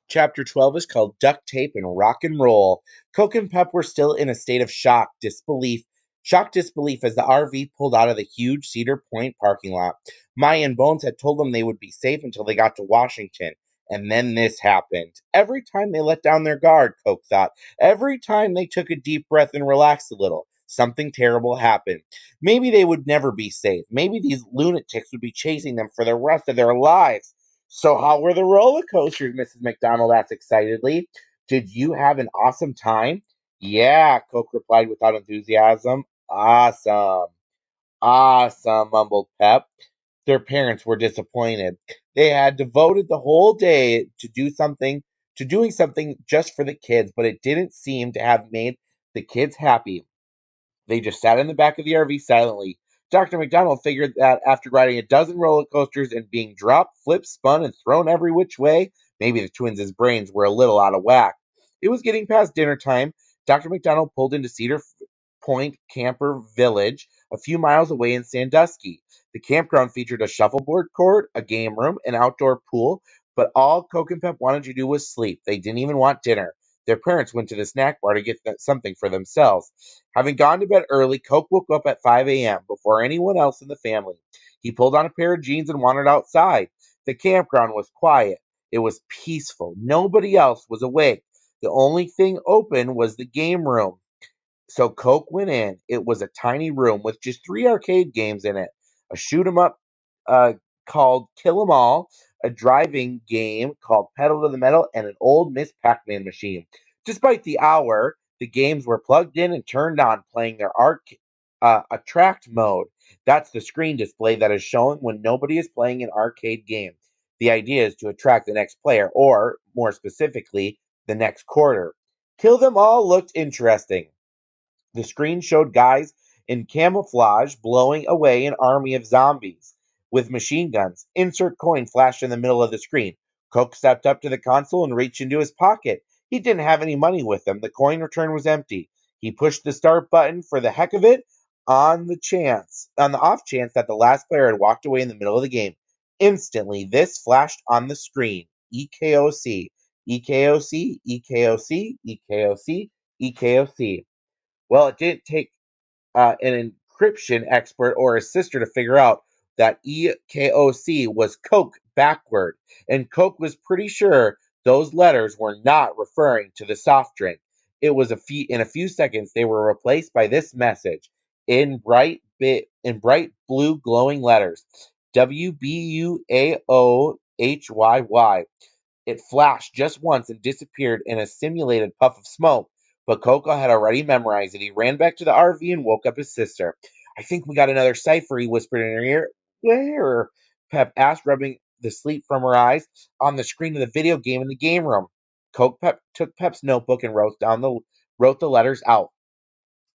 Chapter 12 is called Duct Tape and Rock and Roll. Coke and Pep were still in a state of shock disbelief as the RV pulled out of the huge Cedar Point parking lot. Maya and Bones had told them they would be safe until they got to Washington. And then this happened. Every time they let down their guard, Coke thought, every time they took a deep breath and relaxed a little, something terrible happened. Maybe they would never be safe. Maybe these lunatics would be chasing them for the rest of their lives. So, how were the roller coasters? Mrs. McDonald asked excitedly. Did you have an awesome time? Yeah, Coke replied without enthusiasm. Awesome. Awesome, mumbled Pep. Their parents were disappointed. They had devoted the whole day to doing something just for the kids, but it didn't seem to have made the kids happy. They just sat in the back of the RV silently. Dr. McDonald figured that after riding a dozen roller coasters and being dropped, flipped, spun, and thrown every which way, maybe the twins' brains were a little out of whack. It was getting past dinner time. Dr. McDonald pulled into Cedar Point Camper Village, a few miles away in Sandusky. The campground featured a shuffleboard court, a game room, an outdoor pool, but all Coke and Pep wanted to do was sleep. They didn't even want dinner. Their parents went to the snack bar to get something for themselves. Having gone to bed early, Coke woke up at 5 a.m. before anyone else in the family. He pulled on a pair of jeans and wandered outside. The campground was quiet. It was peaceful. Nobody else was awake. The only thing open was the game room. So Coke went in. It was a tiny room with just three arcade games in it: a shoot 'em up uh, called Kill 'em All, a driving game called Pedal to the Metal, and an old Miss Pac-Man machine. Despite the hour, the games were plugged in and turned on, playing their attract mode. That's the screen display that is shown when nobody is playing an arcade game. The idea is to attract the next player, or more specifically, the next quarter. Kill Them All looked interesting. The screen showed guys in camouflage blowing away an army of zombies with machine guns. Insert coin flashed in the middle of the screen. Coke stepped up to the console and reached into his pocket. He didn't have any money with him. The coin return was empty. He pushed the start button for the heck of it on the off chance that the last player had walked away in the middle of the game. Instantly, this flashed on the screen. EKOC, EKOC, EKOC, EKOC, EKOC. Well, it didn't take an encryption expert or his sister to figure out that EKOC was Coke backward, and Coke was pretty sure those letters were not referring to the soft drink. In a few seconds they were replaced by this message in bright blue glowing letters: WBUAOHYY. It flashed just once and disappeared in a simulated puff of smoke, but Coco had already memorized it. He ran back to the RV and woke up his sister. I think we got another cipher, he whispered in her ear. Where? Pep asked, rubbing the sleep from her eyes. On the screen of the video game in the game room. Pep took Pep's notebook and wrote the letters out.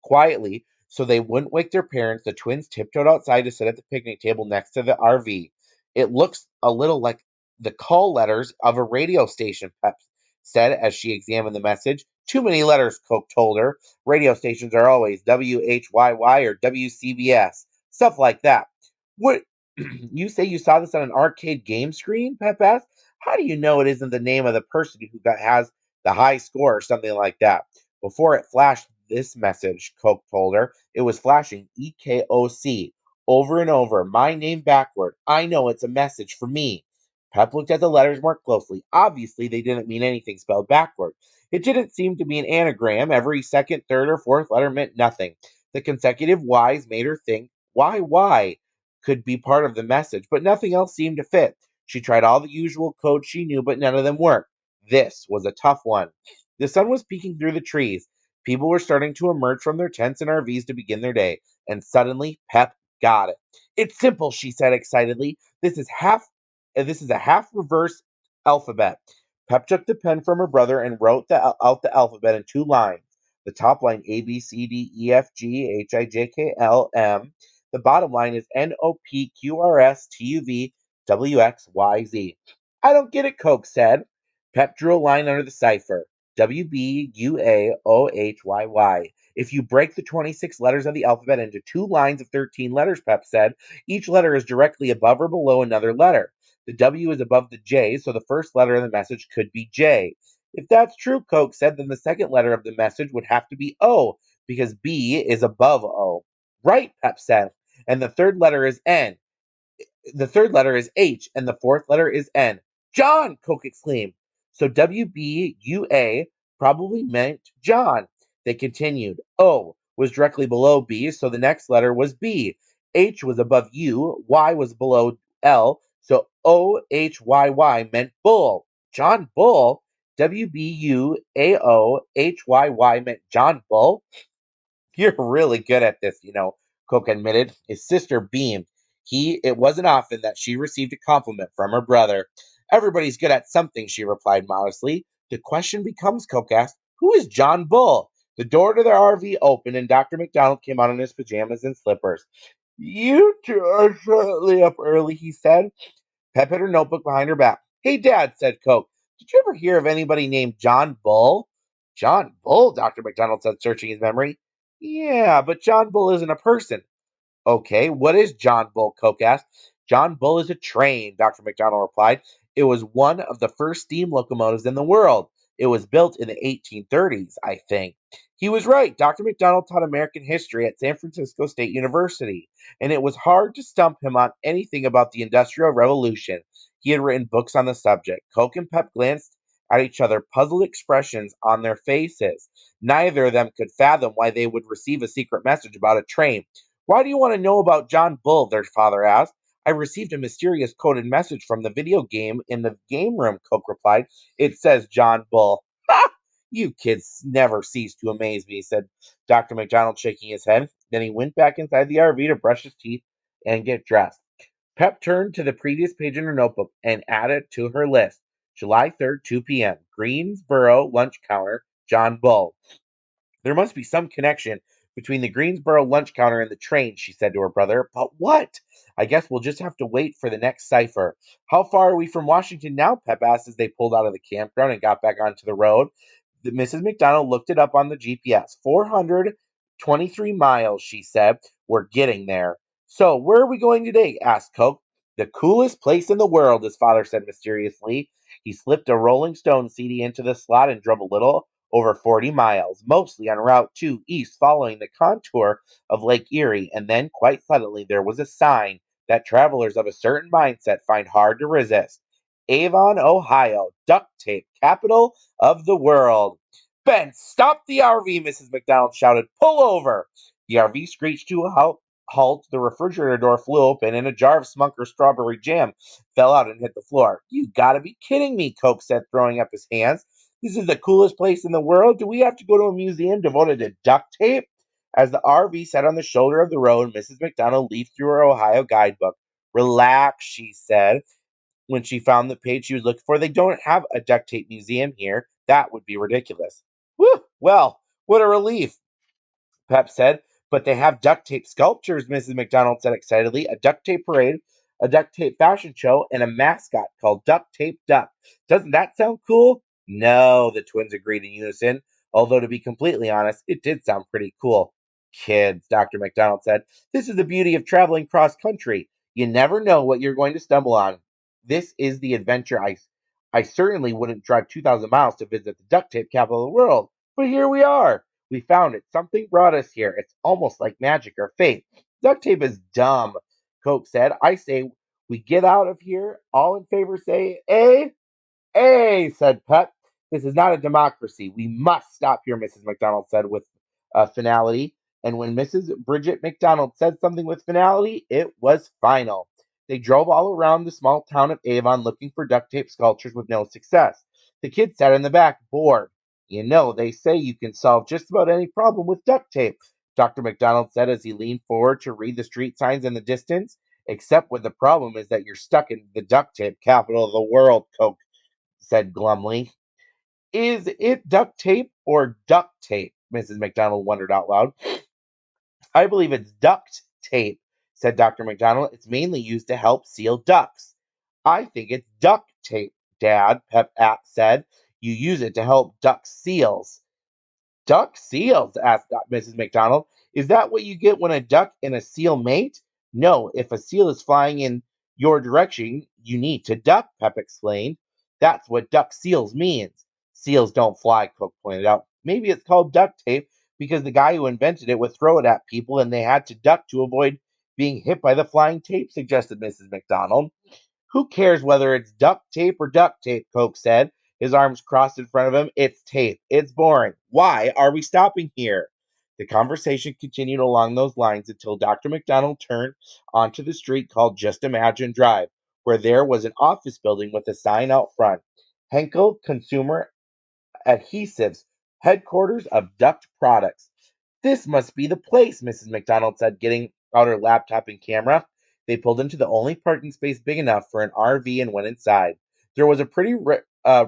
Quietly, so they wouldn't wake their parents, the twins tiptoed outside to sit at the picnic table next to the RV. It looks a little like the call letters of a radio station, Pep said as she examined the message. Too many letters, Coke told her. Radio stations are always WHYY or WCBS, stuff like that. What? You say you saw this on an arcade game screen? Pep asked. How do you know it isn't the name of the person has the high score or something like that? Before it flashed this message, Coke told her, it was flashing EKOC over and over. My name backward. I know it's a message for me. Pep looked at the letters more closely. Obviously, they didn't mean anything spelled backward. It didn't seem to be an anagram. Every second, third, or fourth letter meant nothing. The consecutive Y's made her think, why could be part of the message, but nothing else seemed to fit. She tried all the usual codes she knew, but none of them worked. This was a tough one. The sun was peeking through the trees. People were starting to emerge from their tents and RVs to begin their day, and suddenly Pep got it. It's simple, she said excitedly. This is a half reverse alphabet. Pep took the pen from her brother and wrote out the alphabet in two lines. The top line A B C D E F G H I J K L M. The bottom line is N O P Q R S T U V W X Y Z. I don't get it, Coke said. Pep drew a line under the cipher. WBUAOHYY. If you break the 26 letters of the alphabet into two lines of 13 letters, Pep said, each letter is directly above or below another letter. The W is above the J, so the first letter in the message could be J. If that's true, Coke said, then the second letter of the message would have to be O, because B is above O. Right, Pep said. And the third letter is H, and the fourth letter is N. John! Coke exclaimed. So WBUA probably meant John. They continued. O was directly below B, so the next letter was B. H was above U, Y was below L, so OHYY meant bull. John Bull? WBUAOHYY meant John Bull? You're really good at this, Coke admitted. His sister beamed. It wasn't often that she received a compliment from her brother. Everybody's good at something, she replied modestly. The question becomes, Coke asked, who is John Bull? The door to the RV opened and Dr. McDonald came out in his pajamas and slippers. You two are certainly up early, he said. Pep hid her notebook behind her back. Hey, Dad, said Coke. Did you ever hear of anybody named John Bull? John Bull, Dr. McDonald said, searching his memory. Yeah, but John Bull isn't a person. Okay, what is John Bull? Coke asked. John Bull is a train, Dr. McDonald replied. It was one of the first steam locomotives in the world. It was built in the 1830s, I think. He was right. Dr. McDonald taught American history at San Francisco State University, and it was hard to stump him on anything about the Industrial Revolution. He had written books on the subject. Coke and Pep glanced at each other, puzzled expressions on their faces. Neither of them could fathom why they would receive a secret message about a train. Why do you want to know about John Bull? Their father asked. I received a mysterious coded message from the video game in the game room, Coke replied. It says John Bull. Ha! You kids never cease to amaze me, said Dr. McDonald, shaking his head. Then he went back inside the RV to brush his teeth and get dressed. Pep turned to the previous page in her notebook and added to her list. July 3rd, 2 p.m. Greensboro lunch counter, John Bull. There must be some connection between the Greensboro lunch counter and the train, she said to her brother. But what? I guess we'll just have to wait for the next cipher. How far are we from Washington now? Pep asked as they pulled out of the campground and got back onto the road. Mrs. McDonald looked it up on the GPS. 423 miles, she said. We're getting there. So, where are we going today? Asked Coke. The coolest place in the world, his father said mysteriously. He slipped a Rolling Stone CD into the slot and drove a little over 40 miles, mostly on Route 2 east, following the contour of Lake Erie. And then, quite suddenly, there was a sign that travelers of a certain mindset find hard to resist. Avon, Ohio, duct tape, capital of the world. Ben, stop the RV, Mrs. McDonald shouted. Pull over. The RV screeched to a halt. The refrigerator door flew open, and a jar of Smucker's strawberry jam fell out and hit the floor. You gotta be kidding me, Coke said, throwing up his hands. This is the coolest place in the world. Do we have to go to a museum devoted to duct tape? As the RV sat on the shoulder of the road, Mrs. McDonald leafed through her Ohio guidebook. Relax, she said when she found the page she was looking for. They don't have a duct tape museum here. That would be ridiculous. Whew, well, what a relief. Pep said. But they have duct tape sculptures, Mrs. McDonald said excitedly, a duct tape parade, a duct tape fashion show, and a mascot called Duct Tape Duck. Doesn't that sound cool? No, the twins agreed in unison, although to be completely honest, it did sound pretty cool. Kids, Dr. McDonald said, this is the beauty of traveling cross country. You never know what you're going to stumble on. This is the adventure I certainly wouldn't drive 2,000 miles to visit the duct tape capital of the world, but here we are. We found it. Something brought us here. It's almost like magic or fate. Duct tape is dumb, Coke said. I say we get out of here. All in favor say, eh? Said Pep. This is not a democracy. We must stop here, Mrs. McDonald said with finality. And when Mrs. Bridget McDonald said something with finality, it was final. They drove all around the small town of Avon looking for duct tape sculptures with no success. The kids sat in the back, bored. They say you can solve just about any problem with duct tape, Dr. McDonald said as he leaned forward to read the street signs in the distance. Except when the problem is that you're stuck in the duct tape capital of the world, Coke said glumly. Is it duct tape or duct tape? Mrs. McDonald wondered out loud. I believe it's duct tape, said Dr. McDonald. It's mainly used to help seal ducts. I think it's duct tape, Dad, Pep said. You use it to help duck seals. Duck seals? Asked Mrs. McDonald. Is that what you get when a duck and a seal mate? No, if a seal is flying in Your direction, you need to duck, Pep explained. That's what duck seals means. Seals don't fly, Cook pointed out. Maybe it's called duct tape because the guy who invented it would throw it at people and they had to duck to avoid being hit by the flying tape, suggested Mrs. McDonald. Who cares whether it's duct tape, Coke said, his arms crossed in front of him. It's tape. It's boring. Why are we stopping here? The conversation continued along those lines until Dr. McDonald turned onto the street called Just Imagine Drive, where there was an office building with a sign out front. Henkel Consumer Adhesives, headquarters of Duct Products. This must be the place, Mrs. McDonald said, getting out her laptop and camera. They pulled into the only parking space big enough for an RV and went inside. There was a pretty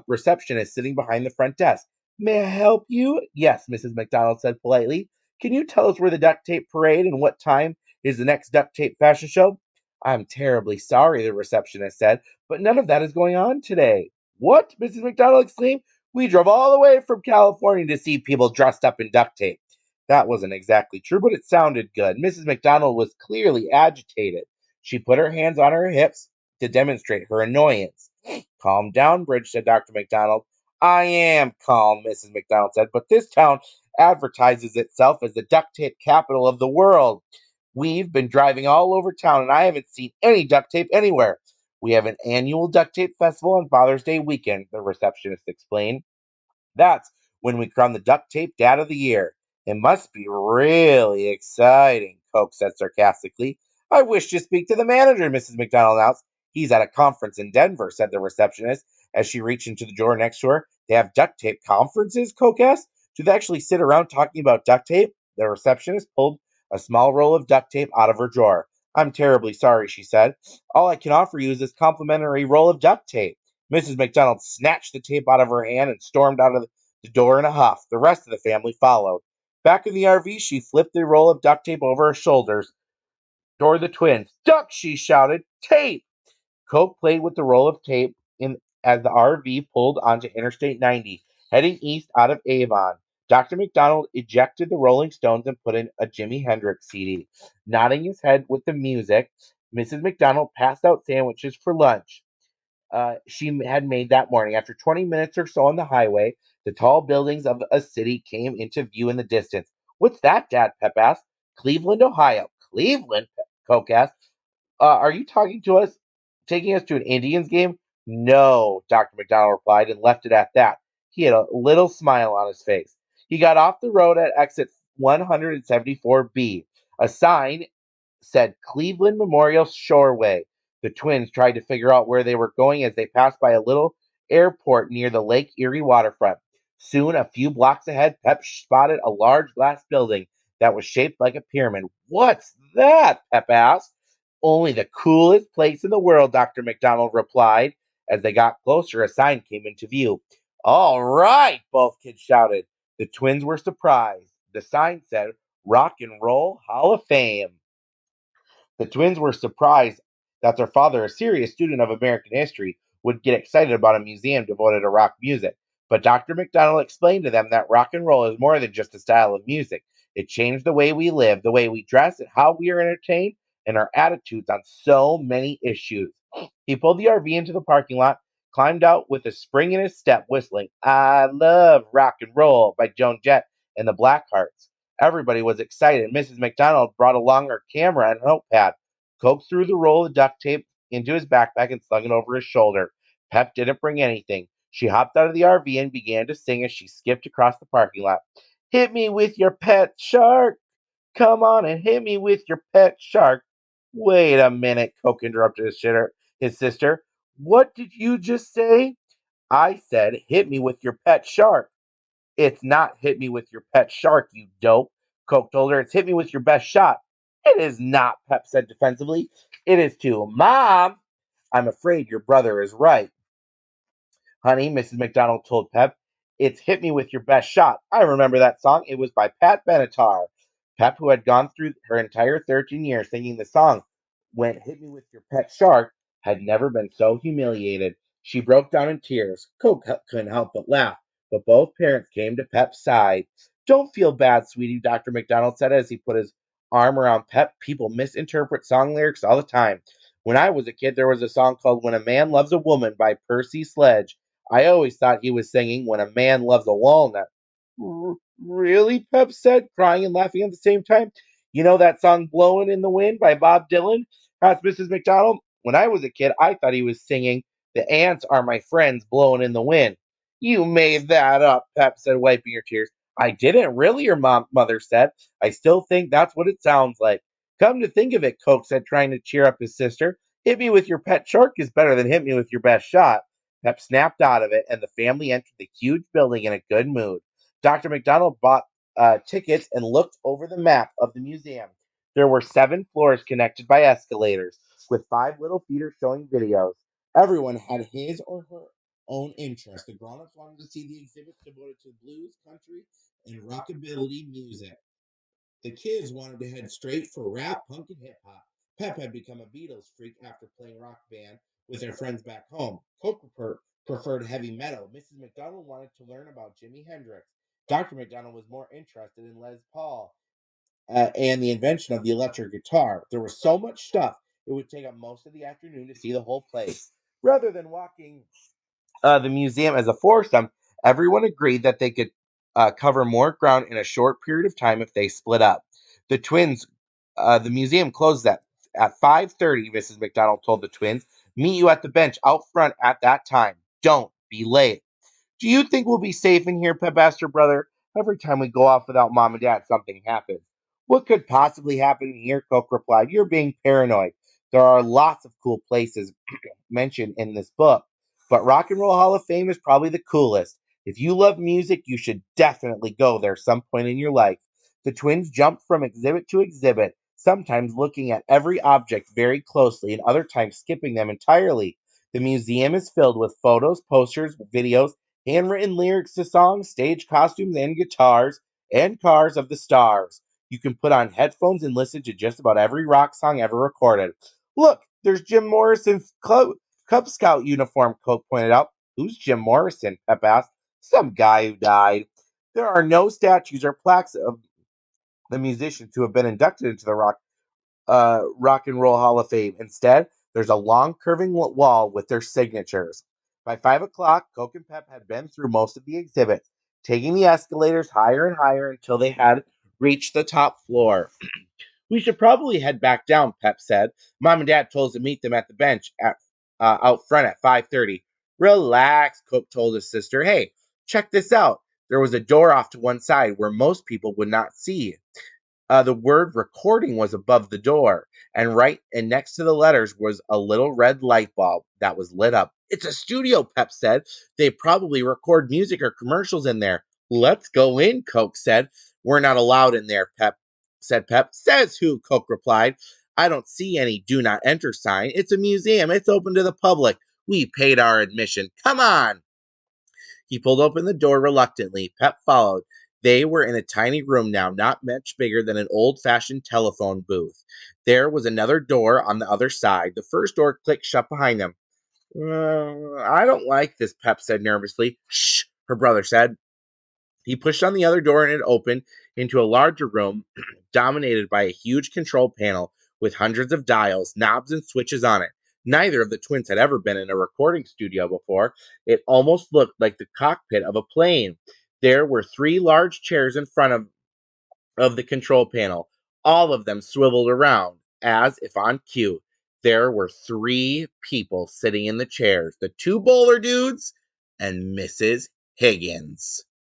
receptionist sitting behind the front desk. May I help you? Yes, Mrs. McDonald said politely. Can you tell us where the duct tape parade and what time is the next duct tape fashion show? I'm terribly sorry, the receptionist said, but none of that is going on today. What? Mrs. McDonald exclaimed. We drove all the way from California to see people dressed up in duct tape. That wasn't exactly true, but it sounded good. Mrs. McDonald was clearly agitated. She put her hands on her hips to demonstrate her annoyance. Calm down, Bridge, said Dr. McDonald. I am calm, Mrs. McDonald said, but this town advertises itself as the duct tape capital of the world. We've been driving all over town, and I haven't seen any duct tape anywhere. We have an annual duct tape festival on Father's Day weekend, the receptionist explained. That's when we crown the duct tape dad of the year. It must be really exciting, Coke said sarcastically. I wish to speak to the manager, Mrs. McDonald announced. He's at a conference in Denver, said the receptionist as she reached into the drawer next to her. They have duct tape conferences, Coke asked. Do they actually sit around talking about duct tape? The receptionist pulled a small roll of duct tape out of her drawer. I'm terribly sorry, she said. All I can offer you is this complimentary roll of duct tape. Mrs. McDonald snatched the tape out of her hand and stormed out of the door in a huff. The rest of the family followed. Back in the RV, she flipped the roll of duct tape over her shoulders toward the twins. Duck, she shouted. Tape! Coke played with the roll of tape as the RV pulled onto Interstate 90, heading east out of Avon. Dr. McDonald ejected the Rolling Stones and put in a Jimi Hendrix CD. Nodding his head with the music, Mrs. McDonald passed out sandwiches for lunch she had made that morning. After 20 minutes or so on the highway, the tall buildings of a city came into view in the distance. What's that, Dad? Pep asked. Cleveland, Ohio. Cleveland? Coke asked. Are you talking to us, taking us to an Indians game? No, Dr. McDonald replied and left it at that. He had a little smile on his face. He got off the road at exit 174B. A sign said Cleveland Memorial Shoreway. The twins tried to figure out where they were going as they passed by a little airport near the Lake Erie waterfront. Soon, a few blocks ahead, Pep spotted a large glass building that was shaped like a pyramid. What's that? Pep asked. Only the coolest place in the world, Dr. McDonald replied. As they got closer, a sign came into view. All right, both kids shouted. The twins were surprised. The sign said, Rock and Roll Hall of Fame. The twins were surprised that their father, a serious student of American history, would get excited about a museum devoted to rock music. But Dr. McDonald explained to them that rock and roll is more than just a style of music. It changed the way we live, the way we dress, and how we are entertained, and our attitudes on so many issues. He pulled the RV into the parking lot, climbed out with a spring in his step, whistling I Love Rock and Roll by Joan Jett and the Blackhearts. Everybody was excited. Mrs. McDonald brought along her camera and notepad. Coke threw the roll of duct tape into his backpack and slung it over his shoulder. Pep didn't bring anything. She hopped out of the RV and began to sing as she skipped across the parking lot. Hit me with your pet shark. Come on and hit me with your pet shark. Wait a minute, Coke interrupted his sister. What did you just say? I said, hit me with your pet shark. It's not hit me with your pet shark, you dope, Coke told her. It's hit me with your best shot. It is not, Pep said defensively. It is too. Mom, I'm afraid your brother is right. Honey, Mrs. McDonald told Pep, it's hit me with your best shot. I remember that song. It was by Pat Benatar. Pep, who had gone through her entire 13 years singing the song, when hit me with your pet shark, had never been so humiliated. She broke down in tears. Coke couldn't help but laugh, but both parents came to Pep's side. Don't feel bad, sweetie, Dr. McDonald said as he put his arm around Pep. People misinterpret song lyrics all the time. When I was a kid, there was a song called When a Man Loves a Woman by Percy Sledge. I always thought he was singing When a Man Loves a Walnut. Really? Pep said, crying and laughing at the same time. You know that song Blowin' in the Wind by Bob Dylan? Asked Mrs. McDonald. When I was a kid, I thought he was singing The Ants Are My Friends Blowin' in the Wind. You made that up, Pep said, wiping her tears. I didn't really, your mother said. I still think that's what it sounds like. Come to think of it, Coke said, trying to cheer up his sister. Hit me with your pet shark is better than hit me with your best shot. Pep snapped out of it, and the family entered the huge building in a good mood. Dr. McDonald bought tickets and looked over the map of the museum. There were 7 floors connected by escalators, with 5 little theaters showing videos. Everyone had his or her own interest. The grown-ups wanted to see the exhibits devoted to blues, country, and rockabilly music. The kids wanted to head straight for rap, punk, and hip hop. Pep had become a Beatles freak after playing rock band with their friends back home. Coke preferred heavy metal. Mrs. McDonald wanted to learn about Jimi Hendrix. Dr. McDonald was more interested in Les Paul and the invention of the electric guitar. There was so much stuff, it would take up most of the afternoon to see the whole place. Rather than walking the museum as a foursome, everyone agreed that they could cover more ground in a short period of time if they split up. The twins, the museum closed at 5:30. Mrs. McDonald told the twins, "Meet you at the bench out front at that time. Don't be late." Do you think we'll be safe in here? Pep asked her brother. Every time we go off without mom and dad, something happens. What could possibly happen in here? Coke replied. You're being paranoid. There are lots of cool places mentioned in this book, but Rock and Roll Hall of Fame is probably the coolest. If you love music, you should definitely go there some point in your life. The twins jumped from exhibit to exhibit, sometimes looking at every object very closely and other times skipping them entirely. The museum is filled with photos, posters, videos, handwritten lyrics to songs, stage costumes, and guitars, and cars of the stars. You can put on headphones and listen to just about every rock song ever recorded. Look, there's Jim Morrison's Cub Scout uniform, Coke pointed out. Who's Jim Morrison? Pep asked. Some guy who died. There are no statues or plaques of the musicians who have been inducted into the Rock and Roll Hall of Fame. Instead, there's a long curving wall with their signatures. By 5 o'clock, Coke and Pep had been through most of the exhibits, taking the escalators higher and higher until they had reached the top floor. We should probably head back down, Pep said. Mom and Dad told us to meet them at the bench out front at 5:30. Relax, Cook told his sister. Hey, check this out. There was a door off to one side where most people would not see. The word recording was above the door, and right and next to the letters was a little red light bulb that was lit up. It's a studio, Pep said. They probably record music or commercials in there. Let's go in, Coke said. We're not allowed in there, Pep said. Pep says who? Coke replied. I don't see any do not enter sign. It's a museum. It's open to the public. We paid our admission. Come on. He pulled open the door reluctantly. Pep followed. They were in a tiny room now, not much bigger than an old-fashioned telephone booth. There was another door on the other side. The first door clicked shut behind them. I don't like this, Pep said nervously. Shh, her brother said. He pushed on the other door and it opened into a larger room dominated by a huge control panel with hundreds of dials, knobs, and switches on it. Neither of the twins had ever been in a recording studio before. It almost looked like the cockpit of a plane. There were 3 large chairs in front of the control panel, all of them swiveled around, as if on cue. There were 3 people sitting in the chairs, the 2 bowler dudes and Mrs. Higgins.